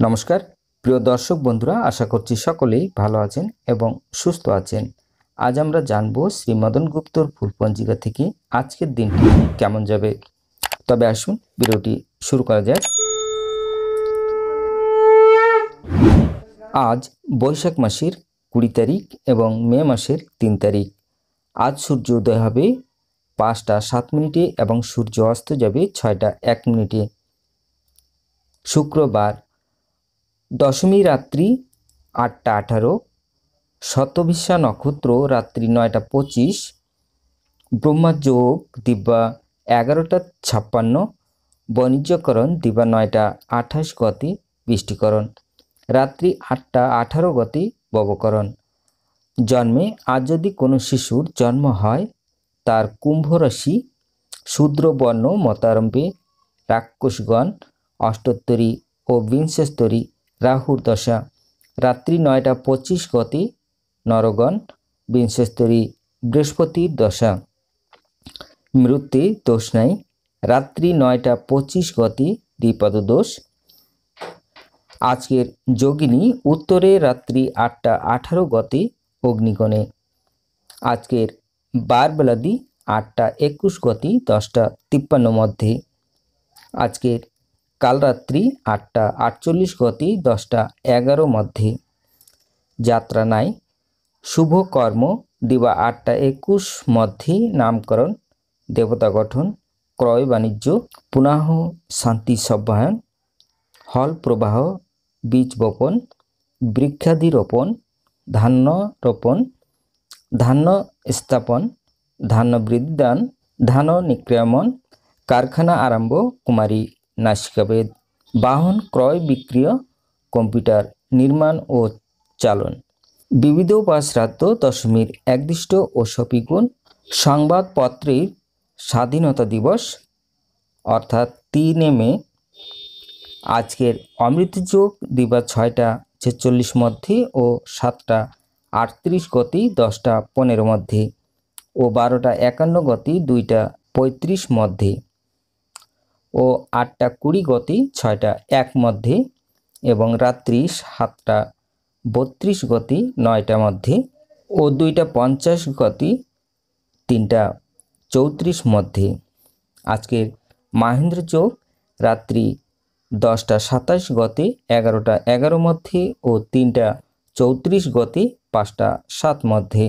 নমস্কার প্রিয় দর্শক বন্ধুরা, আশা করছি সকলেই ভালো আছেন এবং সুস্থ আছেন। আজ আমরা জানব শ্রী মদন গুপ্তর ফুল পঞ্জিকা থেকে আজকের দিনটি কেমন যাবে। তবে আসুন ভিডিওটি শুরু করা যাক। আজ বৈশাখ মাসের 20 তারিখ এবং মে মাসের 3 তারিখ। আজ সূর্য উদয় হবে 5টা 7 মিনিটে এবং সূর্য অস্ত যাবে 6টা 1 মিনিটে। শুক্রবার দশমী রাত্রি 8টা 18, শতভিষা নক্ষত্র রাত্রি 9টা 25, ব্রহ্মযোগ দিবা 11টা 56, বাণিজ্যকরণ দিবা 9টা 28 গতি বৃষ্টিকরণ, রাত্রি 8টা 18 গতি ববকরণ। জন্মে আজ যদি কোনো শিশুর জন্ম হয়, তার কুম্ভ রাশি, শূদ্র বর্ণ মতারম্ভে রাক্ষসগণ, অষ্টোত্তরী ও বিংশস্তরী রাহুর দশা, রাত্রি 9টা 25 গতি নরগণ, বিংশস্তরী বৃহস্পতির দশা। মৃত্যু দোষ নাই, রাত্রি 9টা 25 গতি দ্বিপদ দোষ। আজকের যোগিনী উত্তরে রাত্রি 8টা 18 গতি অগ্নিগণে। আজকের বার বেলাদি 8টা 21 গতি 10টা 53 মধ্যে। আজকের কাল রাত্রি 8টা 48 গতি 10টা 11 মধ্যে। যাত্রা নাই। শুভ কর্ম দিবা 8টা 21 মধ্যে। নামকরণ, দেবতা গঠন, ক্রয় বাণিজ্য, পুনঃ শান্তি সভ্যায়ন, হল প্রবাহ, বীজ বপন, বৃক্ষাদি রোপণ, ধান্য রোপণ, ধান্য স্থাপন, ধান্য বৃদ্ধিদান, ধান নিক্রমণ, কারখানা আরম্ভ, কুমারী নাসিকাভেদ, বাহন ক্রয় বিক্রয়, কম্পিউটার নির্মাণ ও চালন, বিবিধ বা শ্রাদ্ধ, দশমীর একদিষ্ট ও সপিগুণ, সংবাদপত্রের স্বাধীনতা দিবস অর্থাৎ 3 মে। আজকের অমৃত যোগ দিবা 6টা 46 মধ্যে ও 7টা 38 গতি 10টা 15 মধ্যে ও 12টা 51 গতি 2টা 35 মধ্যে ও 8টা 20 গতি 6টা 1 মধ্যে এবং রাত্রি 7টা 32 গতি 9টা মধ্যে ও 2টা 50 গতি 3টা 34 মধ্যে। আজকের মাহেন্দ্র যোগ রাত্রি 10টা 27 গতি 11টা 11 মধ্যে ও 3টা 34 গতি 5টা 7 মধ্যে।